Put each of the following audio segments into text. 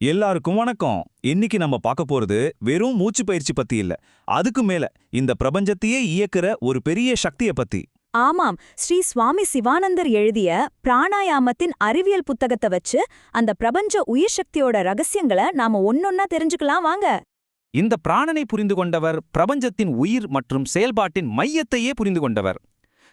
எல்லாருக்கும் வணக்கம். இன்னைக்கு நம்ம பார்க்க போறது வெறும் மூச்சு பயிற்சி பத்தி இல்ல, அதுக்கு மேல இந்த பிரபஞ்சத்தையே இயக்குற ஒரு பெரிய சக்தியை பத்தி. ஆமாம், ஸ்ரீ சுவாமி சிவானந்தர் எழுதிய பிராணாயாமத்தின் அறிவியல் புத்தகத்தை வச்சு அந்த பிரபஞ்ச உயிர் சக்தியோட ரகசியங்களை நாம ஒன்னொன்னா தெரிஞ்சுக்கலாம் வாங்க. இந்த பிராணனை புரிந்து கொண்டவர் பிரபஞ்சத்தின் உயிர் மற்றும் செயல்பாட்டின் மையத்தையே புரிந்து கொண்டவர்.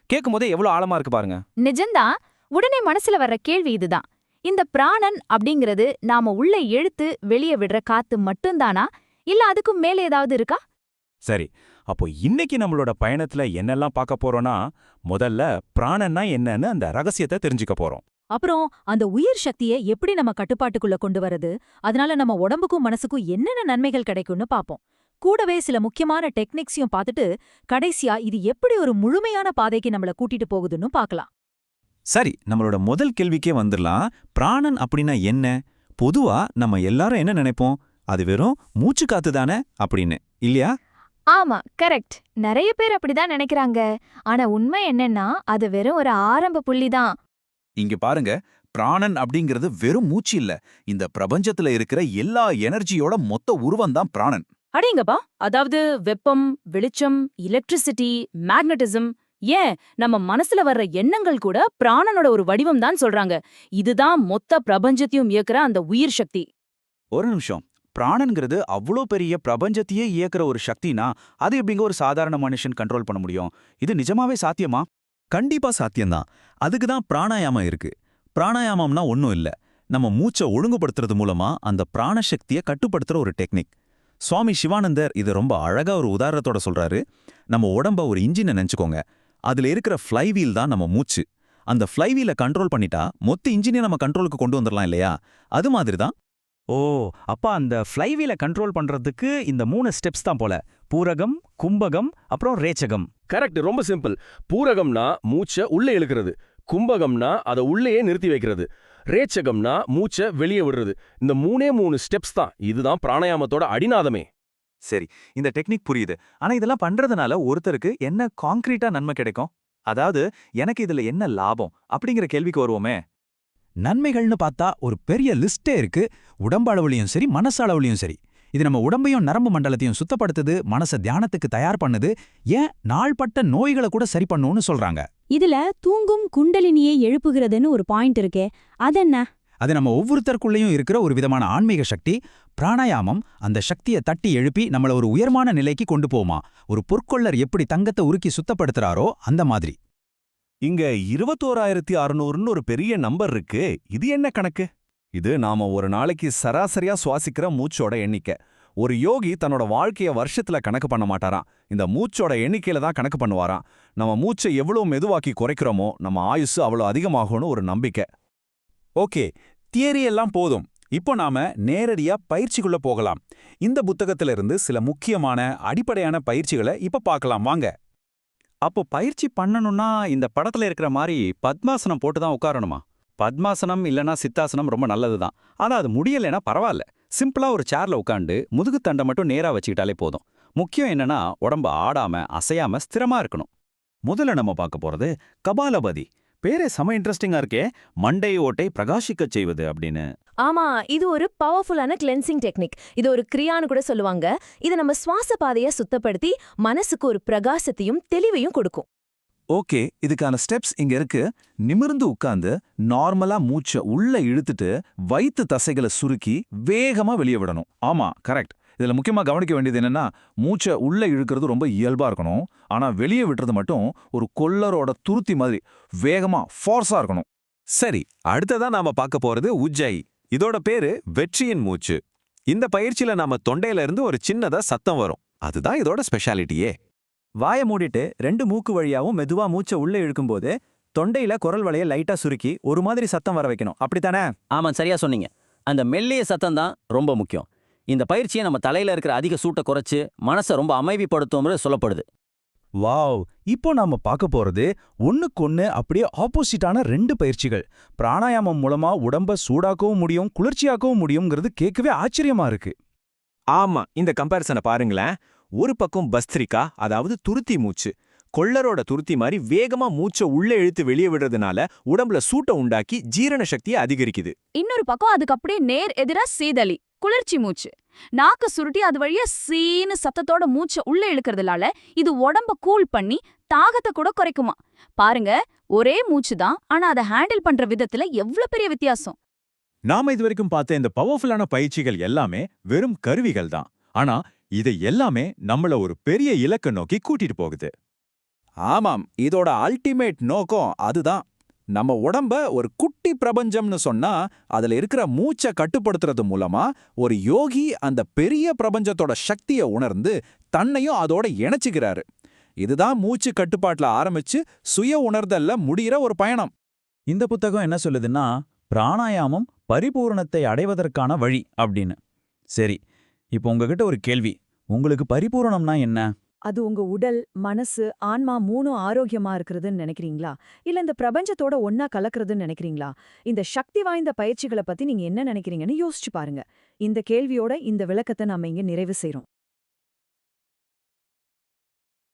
கேட்கும் போதே எவ்வளவு ஆழமா இருக்கு பாருங்க. நிஜம்தான். உடனே மனசுல வர்ற கேள்வி இதுதான். இந்த பிராணன் அப்படிங்கிறது நாம உள்ள இழுத்து வெளியே விடுற காத்து மட்டும்தானா, இல்ல அதுக்கும் மேல ஏதாவது இருக்கா? சரி, அப்போ இன்னைக்கு நம்மளோட பயணத்துல என்னெல்லாம் பார்க்க போறோம்னா, முதல்ல பிராணன்னா என்னன்னு அந்த ரகசியத்தை தெரிஞ்சுக்க போறோம். அப்புறம் அந்த உயிர் சக்தியை எப்படி நம்ம கட்டுப்பாட்டுக்குள்ள கொண்டு வரது, அதனால நம்ம உடம்புக்கும் மனசுக்கும் என்னென்ன நன்மைகள் கிடைக்கும்னு பாப்போம். கூடவே சில முக்கியமான டெக்னிக்ஸையும் பார்த்துட்டு கடைசியா இது எப்படி ஒரு முழுமையான பாதைக்கு நம்மள கூட்டிட்டு போகுதுன்னு பார்க்கலாம். சரி, நம்மளோட முதல் கேள்விக்கே வந்துடலாம். பிராணன் அப்படின்னா என்ன? பொதுவா நம்ம எல்லாரும் என்ன நினைப்போம்? அது வெறும் மூச்சு காத்து தானே அப்படின்னு, இல்லையா? ஆமா, கரெக்ட். நிறைய பேர் அப்படிதான் நினைக்கிறாங்க. ஆனா உண்மை என்னன்னா அது வெறும் ஒரு ஆரம்ப புள்ளிதான். இங்க பாருங்க, பிராணன் அப்படிங்கிறது வெறும் மூச்சு இல்ல, இந்த பிரபஞ்சத்துல இருக்கிற எல்லா எனர்ஜியோட மொத்த உருவம்தான் பிராணன். அடேங்கப்பா, அதாவது வெப்பம், வெளிச்சம், எலக்ட்ரிசிட்டி, மேக்னட்டிசம், ஏன் நம்ம மனசுல வர்ற எண்ணங்கள் கூட பிராணனோட ஒரு வடிவம் தான் சொல்றாங்க. இதுதான் மொத்த பிரபஞ்சத்தையும் இயக்குற அந்த உயிர் சக்தி. ஒரு நிமிஷம், பிராணன்கிறது அவ்வளோ பெரிய பிரபஞ்சத்தையே இயக்குற ஒரு சக்தினா அது எப்படிங்க ஒரு சாதாரண மனுஷன் கண்ட்ரோல் பண்ண முடியும்? இது நிஜமாவே சாத்தியமா? கண்டிப்பா சாத்தியம்தான். அதுக்கு தான் பிராணாயாமம் இருக்கு. பிராணாயாமம்னா ஒன்றும் இல்ல, நம்ம மூச்சை ஒழுங்குபடுத்துறது மூலமா அந்த பிராணசக்தியை கட்டுப்படுத்துற ஒரு டெக்னிக். சுவாமி சிவானந்தர் இது ரொம்ப அழகா ஒரு உதாரணத்தோட சொல்றாரு. நம்ம உடம்ப ஒரு இன்ஜினை நினைச்சுக்கோங்க. அதுல இருக்கிற ஃப்ளைவீல் தான் நம்ம மூச்சு. அந்த ஃப்ளைவீலை கண்ட்ரோல் பண்ணிட்டா மொத்த இன்ஜினை நம்ம கண்ட்ரோலுக்கு கொண்டு வந்துடலாம் இல்லையா? அது மாதிரி தான். ஓ, அப்பா அந்த ஃப்ளைவீலை கண்ட்ரோல் பண்றதுக்கு இந்த 3 ஸ்டெப்ஸ் தான் போல. பூரகம், கும்பகம், அப்புறம் ரேச்சகம். கரெக்ட், ரொம்ப சிம்பிள். பூரகம்னா மூச்சை உள்ள இழுக்கிறது, கும்பகம்னா அதை உள்ளேயே நிறுத்தி வைக்கிறது, ரேச்சகம்னா மூச்சை வெளியே விடுறது. இந்த 3 ஸ்டெப்ஸ் தான். இதுதான் பிராணாயாமத்தோட அடிநாதமே. சரி, இந்த டெக்னிக் புரியுது. ஆனா இதெல்லாம் பண்றதுனால ஒருத்தருக்கு என்ன கான்கிரீட்டா நன்மை கிடைக்கும்? அதாவது எனக்கு இதுல என்ன லாபம் அப்படிங்கிற கேள்விக்கு வருவோமே. நன்மைகள்னு பார்த்தா ஒரு பெரிய லிஸ்டே இருக்கு. உடம்பளவுலையும் சரி, மனசளவுலையும் சரி. இது நம்ம உடம்பையும் நரம்பு மண்டலத்தையும் சுத்தப்படுத்துது, மனச தியானத்துக்கு தயார் பண்ணுது, ஏன் நாள்பட்ட நோய்களை கூட சரி பண்ணுன்னு சொல்றாங்க. இதுல தூங்கும் குண்டலினியை எழுப்புகிறதுன்னு ஒரு பாயிண்ட் இருக்கே, அதென்ன? அது நம்ம ஒவ்வொருத்தருக்குள்ளேயும் இருக்கிற ஒரு விதமான ஆன்மீக சக்தி. பிராணாயாமம் அந்த சக்தியை தட்டி எழுப்பி நம்மள ஒரு உயர்மான நிலைக்கு கொண்டு போமா. ஒரு பொற்கொள்ளர் எப்படி தங்கத்தை உருக்கி சுத்தப்படுத்துறாரோ அந்த மாதிரி. இங்க 21,600ன்னு ஒரு பெரிய நம்பர் இருக்கு. இது என்ன கணக்கு? இது நாம ஒரு நாளைக்கு சராசரியா சுவாசிக்கிற மூச்சோட எண்ணிக்கை. ஒரு யோகி தன்னோட வாழ்க்கைய வருஷத்துல கணக்கு பண்ண மாட்டாராம், இந்த மூச்சோட எண்ணிக்கையில தான் கணக்கு பண்ணுவாராம். நம்ம மூச்சை எவ்வளவு மெதுவாக்கி குறைக்கிறோமோ நம்ம ஆயுசு அவ்வளோ அதிகமாகும்னு ஒரு நம்பிக்கை. ஓகே, தியரி எல்லாம் போதும். இப்போ நாம நேரடியா பயிற்சிக்குள்ள போகலாம். இந்த புத்தகத்திலிருந்து சில முக்கியமான அடிப்படையான பயிற்சிகளை இப்ப பார்க்கலாம் வாங்க. அப்போ பயிற்சி பண்ணணும்னா இந்த படத்துல இருக்கிற மாதிரி பத்மாசனம் போட்டு தான் உட்காரணுமா? பத்மாசனம் இல்லனா சித்தாசனம் ரொம்ப நல்லதுதான். ஆனா அது முடியலைன்னா பரவாயில்ல. சிம்பிளா ஒரு சேர்ல உட்காந்து முதுகுத்தண்டை மட்டும் நேரா வச்சுக்கிட்டாலே போதும். முக்கியம் என்னன்னா உடம்பு ஆடாம அசையாம ஸ்திரமா இருக்கணும். முதல்ல நம்ம பார்க்க போறது கபாலபதி. பேரே செம இன்ட்ரெஸ்டிங்கா இருக்கே, மண்டை ஓட்டை பிரகாசிக்கச் செய்வது அப்படின்னு. ஆமா, இது ஒரு பவர்ஃபுல்லான கிளென்சிங் டெக்னிக். இது ஒரு கிரியான்னு கூட சொல்லுவாங்க. இது நம்ம சுவாச பாதையை சுத்தப்படுத்தி மனசுக்கு ஒரு பிரகாசத்தையும் தெளிவையும் கொடுக்கும். ஓகே, இதுக்கான ஸ்டெப்ஸ் இங்க இருக்கு. நிமிர்ந்து உட்கார்ந்து நார்மலா மூச்சை உள்ள இழுத்துட்டு வயித்து தசைகளை சுருக்கி வேகமா வெளியே விடணும். ஆமா, கரெக்ட். இதுல முக்கியமா கவனிக்க வேண்டியது என்னன்னா, மூச்சை உள்ள இழுக்கிறது ரொம்ப இயல்பா இருக்கணும். ஆனா வெளியே விடுறது மட்டும் ஒரு கொல்லரோட துருத்தி மாதிரி வேகமா ஃபோர்ஸா இருக்கணும். சரி, அடுத்ததா நாம பார்க்க போறது உஜ்ஜாயி. இதோட பேரு வெற்றியின் மூச்சு. இந்த பயிற்சியில நாம தொண்டையில இருந்து ஒரு சின்னதா சத்தம் வரும். அதுதான் இதோட ஸ்பெஷாலிட்டியே. வாயை மூடிட்டு 2 மூக்கு வழியாவும் மெதுவா மூச்சை உள்ளே இழுக்கும்போது தொண்டையில குரல் வளைய லைட்டா சுருக்கி ஒரு மாதிரி சத்தம் வர வைக்கணும். அப்படித்தானே? ஆமா, சரியா சொன்னீங்க. அந்த மெல்லிய சத்தம் தான் ரொம்ப முக்கியம். இந்த பயிற்சியை நம்ம தலையில இருக்கிற அதிக சூட்டை குறைச்சு மனசை ரொம்ப அமைதிப்படுத்தும்னு சொல்லப்படுது. வாவ், இப்போ நாம பார்க்க போறது ஒண்ணுக்கொன்னு அப்படியே ஆப்போசிட்டான 2 பயிற்சிகள். பிராணாயாமம் மூலமா உடம்ப சூடாக்கவும் முடியும், குளிர்ச்சியாக்கவும் முடியும்ங்கிறது கேட்கவே ஆச்சரியமா இருக்கு. ஆமா, இந்த கம்பேரிசனை பாருங்களேன். ஒரு பக்கம் பஸ்திரிகா, அதாவது துருத்தி மூச்சு, கொள்ளரோட துருத்தி மாதிரி வேகமா மூச்சை உள்ள இழுத்து வெளியே விடுறதுனால உடம்புல சூட்டை உண்டாக்கி ஜீரண சக்தியை அதிகரிக்குது. இன்னொரு பக்கம் அதுக்கு அப்படியே நேர் எதிரா சீதளி, குளிர்ச்சி மூச்சு. நாக்க சுருட்டி அது வழியா சீனு சத்தத்தோட மூச்சை உள்ள இழுக்கிறதுனால இது உடம்ப கூல் பண்ணி தாகத்தை கூட குறைக்குமா. பாருங்க, ஒரே மூச்சு தான், ஆனா அதை ஹேண்டில் பண்ற விதத்துல எவ்வளவு பெரிய வித்தியாசம். நாம இதுவரைக்கும் பார்த்த இந்த பவர்ஃபுல்லான பயிற்சிகள் எல்லாமே வெறும் கருவிகள் தான். ஆனா இது எல்லாமே நம்மள ஒரு பெரிய இலக்கை நோக்கி கூட்டிட்டு போகுது. ஆமாம், இதோட அல்டிமேட் நோக்கம் அதுதான். நம்ம உடம்ப ஒரு குட்டி பிரபஞ்சம்னு சொன்னா அதுல இருக்கிற மூச்சை கட்டுப்படுத்துறது மூலமா ஒரு யோகி அந்த பெரிய பிரபஞ்சத்தோட சக்தியை உணர்ந்து தன்னையும் அதோட இணைச்சுக்கிறாரு. இதுதான் மூச்சு கட்டுப்பாட்டுல ஆரம்பிச்சு சுய உணர்தல்ல முடிகிற ஒரு பயணம். இந்த புத்தகம் என்ன சொல்லுதுன்னா, பிராணாயாமம் பரிபூரணத்தை அடைவதற்கான வழி அப்படின்னு. சரி, இப்போ உங்ககிட்ட ஒரு கேள்வி. உங்களுக்கு பரிபூரணம்னா என்ன? அது உங்க உடல், மனசு, ஆன்மா 3 ஆரோக்கியமா இருக்கிறதுன்னு நினைக்கிறீங்களா? இல்ல இந்த பிரபஞ்சத்தோட ஒன்னா கலக்கிறதுன்னு நினைக்கிறீங்களா? இந்த சக்தி வாய்ந்த பயிற்சிகளை பத்தி நீங்க என்ன நினைக்கிறீங்கன்னு யோசிச்சு பாருங்க. இந்த கேள்வியோட இந்த விளக்கத்தை நாம இங்க நிறைவு செய்றோம்.